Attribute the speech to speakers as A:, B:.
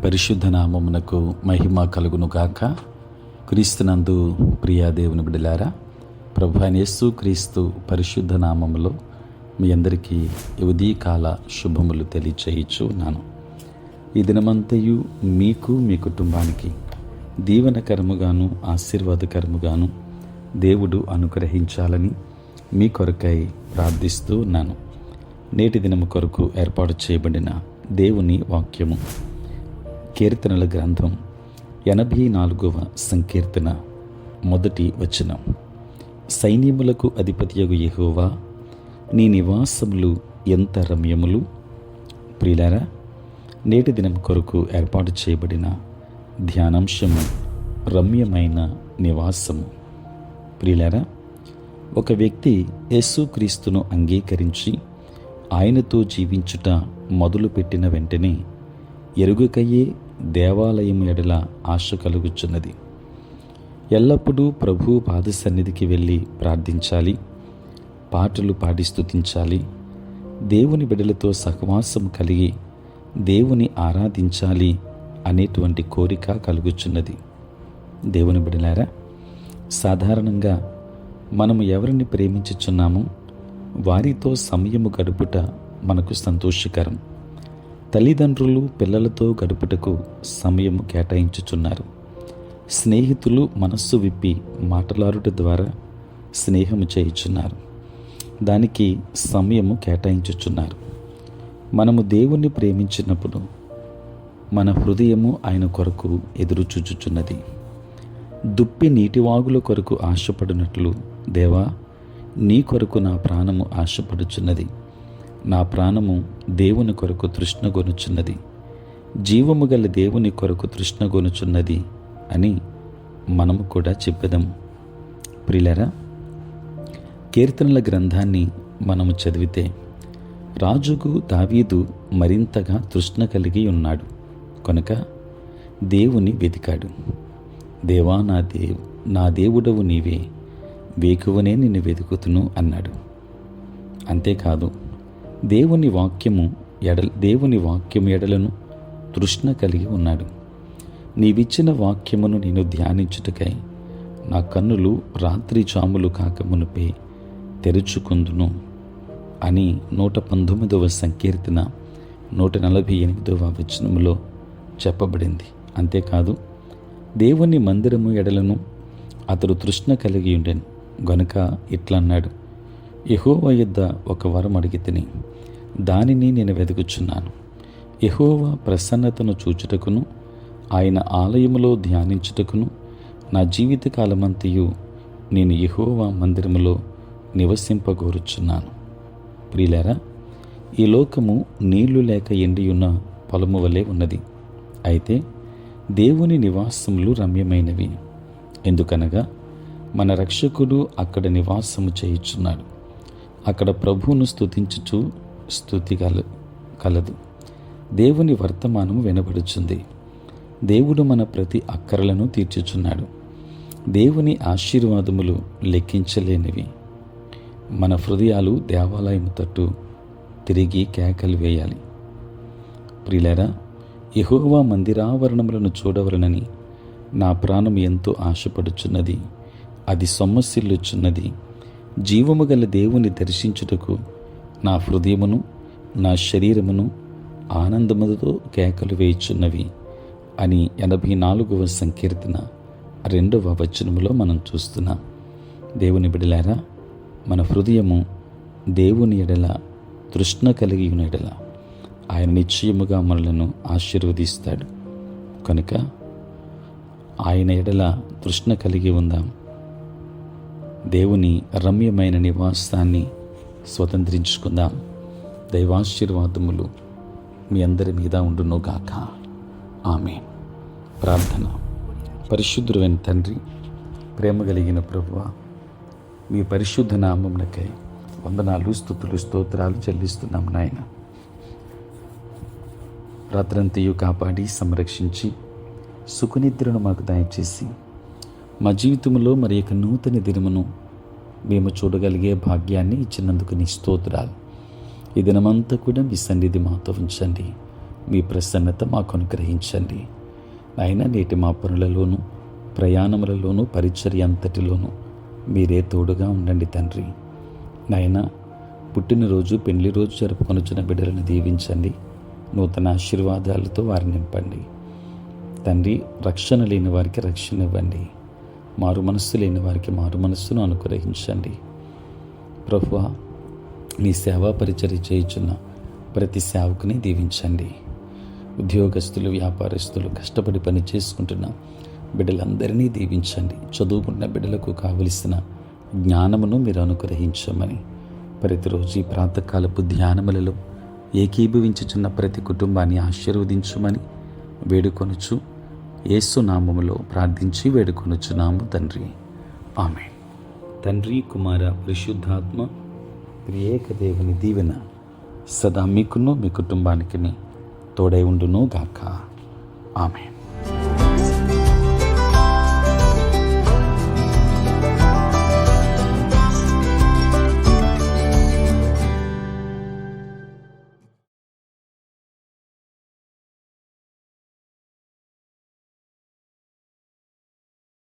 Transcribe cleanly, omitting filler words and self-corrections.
A: పరిశుద్ధ నామమునకు మహిమ కలుగునుగాక. క్రీస్తునందు ప్రియా దేవుని బిడ్డలారా, ప్రభువైన యేసు క్రీస్తు పరిశుద్ధ నామములో మీ అందరికీ ఉదయకాల శుభములు తెలియచేయుచున్నాను. ఈ దినమంతయు మీకు మీ కుటుంబానికి దీవెనకరముగాను ఆశీర్వాదకరముగాను దేవుడు అనుగ్రహించాలని మీ కొరకై ప్రార్థిస్తూ ఉన్నాను. నేటి దినము కొరకు ఏర్పాటు చేయబడిన దేవుని వాక్యము కీర్తనల గ్రంథం 84వ సంకీర్తన మొదటి వచనం. సైన్యములకు అధిపతియగు యెహోవా, నీ నివాసములు ఎంత రమ్యములు. ప్రియులారా, నేటి దినం కొరకు ఏర్పాటు చేయబడిన ధ్యానాంశము రమ్యమైన నివాసము. ప్రియులారా, ఒక వ్యక్తి యేసుక్రీస్తును అంగీకరించి ఆయనతో జీవించుట మొదలుపెట్టిన వెంటనే ఎరుగకయే దేవాలయం ఎడల ఆశ కలుగుచున్నది. ఎల్లప్పుడూ ప్రభు పాద సన్నిధికి వెళ్ళి ప్రార్థించాలి, పాటలు పాడి స్తుతించాలి, దేవుని బిడ్డలతో సహవాసం కలిగి దేవుని ఆరాధించాలి అనేటువంటి కోరిక కలుగుచున్నది. దేవుని బిడ్డలారా, సాధారణంగా మనము ఎవరిని ప్రేమించుచున్నామో వారితో సమయము గడుపుట మనకు సంతోషకరం. తల్లిదండ్రులు పిల్లలతో గడుపుటకు సమయము కేటాయించుచున్నారు. స్నేహితులు మనస్సు విప్పి మాటలాడుట ద్వారా స్నేహము చేయుచున్నారు, దానికి సమయము కేటాయించుచున్నారు. మనము దేవుణ్ణి ప్రేమించినప్పుడు మన హృదయము ఆయన కొరకు ఎదురుచూచుచున్నది. దుప్పి నీటివాగుల కొరకు ఆశపడినట్లు, దేవా, నీ కొరకు నా ప్రాణము ఆశపడుచున్నది. నా ప్రాణము దేవుని కొరకు తృష్ణగొనుచున్నది, జీవము గల దేవుని కొరకు తృష్ణగొనుచున్నది అని మనము కూడా చెప్పెదము. ప్రియులారా, కీర్తనల గ్రంథాన్ని మనము చదివితే రాజుకు దావీదు మరింతగా తృష్ణ కలిగి ఉన్నాడు కనుక దేవుని వెతికాడు. దేవా, నా దేవుడవు నీవే, వేకువనే నిన్ను వెతుకుతును అన్నాడు. అంతేకాదు, దేవుని వాక్యము ఎడలను తృష్ణ కలిగి ఉన్నాడు. నీవిచ్చిన వాక్యమును నేను ధ్యానించుటకై నా కన్నులు రాత్రి జాములు కాకమునుపే తెరుచుకుందును అని 119వ సంకీర్తన 148వ వచనములో చెప్పబడింది. అంతేకాదు, దేవుని మందిరము ఎడలను అతడు తృష్ణ కలిగి ఉండెను గనుక ఇట్లన్నాడు, యెహోవా యొద్ద ఒక వరం అడిగితిని, దానిని నేను వెతుకుచున్నాను. యెహోవా ప్రసన్నతను చూచుటకును ఆయన ఆలయములో ధ్యానించుటకును నా జీవితకాలమంతయు నేను యెహోవా మందిరములో నివసింపగోరుచున్నాను. ప్రియులారా, ఈ లోకము నీళ్లు లేక ఎండియున్న పొలము వలె ఉన్నది. అయితే దేవుని నివాసములు రమ్యమైనవి. ఎందుకనగా మన రక్షకుడు అక్కడ నివాసము చేయుచున్నాడు. అక్కడ ప్రభువును స్తుతించుచు స్తుతి కలదు. దేవుని వర్తమానము వినబడుచుంది. దేవుడు మన ప్రతి అక్కరలను తీర్చుచున్నాడు. దేవుని ఆశీర్వాదములు లెక్కించలేనివి. మన హృదయాలు దేవాలయము తట్టు తిరిగి కేకలు వేయాలి. ప్రియులారా, యెహోవా మందిరావరణములను చూడవలనని నా ప్రాణం ఎంతో ఆశపడుచున్నది. అది సొమ్మసిల్లుచున్నది. జీవము గల దేవుని దర్శించుటకు నా హృదయమును నా శరీరమును ఆనందముతో కేకలు వేయుచున్నవి అని 84వ సంకీర్తన 2వ వచనములో మనం చూస్తున్నాం. దేవుని బిడ్డలారా, మన హృదయము దేవుని ఎడల తృష్ణ కలిగి ఉన్న ఎడల ఆయన నిశ్చయముగా మనలను ఆశీర్వదిస్తాడు. కనుక ఆయన ఎడల తృష్ణ కలిగి ఉందాం. దేవుని రమ్యమైన నివాసాన్ని స్వతంత్రించుకుందాం. దైవాశీర్వాదములు మీ అందరి మీద ఉండునుగాక. ఆమేన్. ప్రార్థన. పరిశుద్ధుడైన తండ్రి, ప్రేమ కలిగిన ప్రభువా, మీ పరిశుద్ధ నామమునకై వందనాలు, స్తుతులు, స్తోత్రాలు చెల్లిస్తున్నాం నాయన. రాత్రంతయు కాపాడి సంరక్షించి సుఖనిద్రను మాకు దయచేసి మా జీవితంలో మరి యొక్క నూతన దినమును మేము చూడగలిగే భాగ్యాన్ని ఇచ్చినందుకు నీ స్తోత్రాలు. ఈ దినమంతా కూడా మీ సన్నిధి మాతో ఉంచండి. మీ ప్రసన్నత మాకు అనుగ్రహించండి. నాయన నేటి మా పనులలోనూ ప్రయాణములలోనూ పరిచర్య అంతటిలోనూ మీరే తోడుగా ఉండండి తండ్రి. నాయన పుట్టినరోజు పెళ్లి రోజు జరుపుకొనుచున్న బిడ్డలను దీవించండి. నూతన ఆశీర్వాదాలతో వారిని నింపండి తండ్రి. రక్షణ లేని వారికి రక్షణ ఇవ్వండి. మారు మనస్సు లేని వారికి మారు మనస్సును అనుగ్రహించండి. ప్రభువా, మీ సేవా పరిచర్య చేయుచున్న ప్రతి సేవకుని దీవించండి. ఉద్యోగస్తులు, వ్యాపారస్తులు, కష్టపడి పని చేసుకుంటున్న బిడ్డలందరినీ దీవించండి. చదువుకున్న బిడ్డలకు కావలసిన జ్ఞానమును మీరు అనుగ్రహించమని, ప్రతిరోజు ఈ ప్రాతకాలపు ధ్యానములలో ఏకీభవించుచున్న ప్రతి కుటుంబాన్ని ఆశీర్వదించమని వేడుకొనుచు యేసు నామములో ప్రార్థించి వేడుకొనుచున్నాము తండ్రి. ఆమేన్. తండ్రి, కుమార, పరిశుద్ధాత్మ త్రియేక దేవుని దీవెన సదా మీకును మీ కుటుంబానికి తోడై ఉండును గాక. ఆమేన్.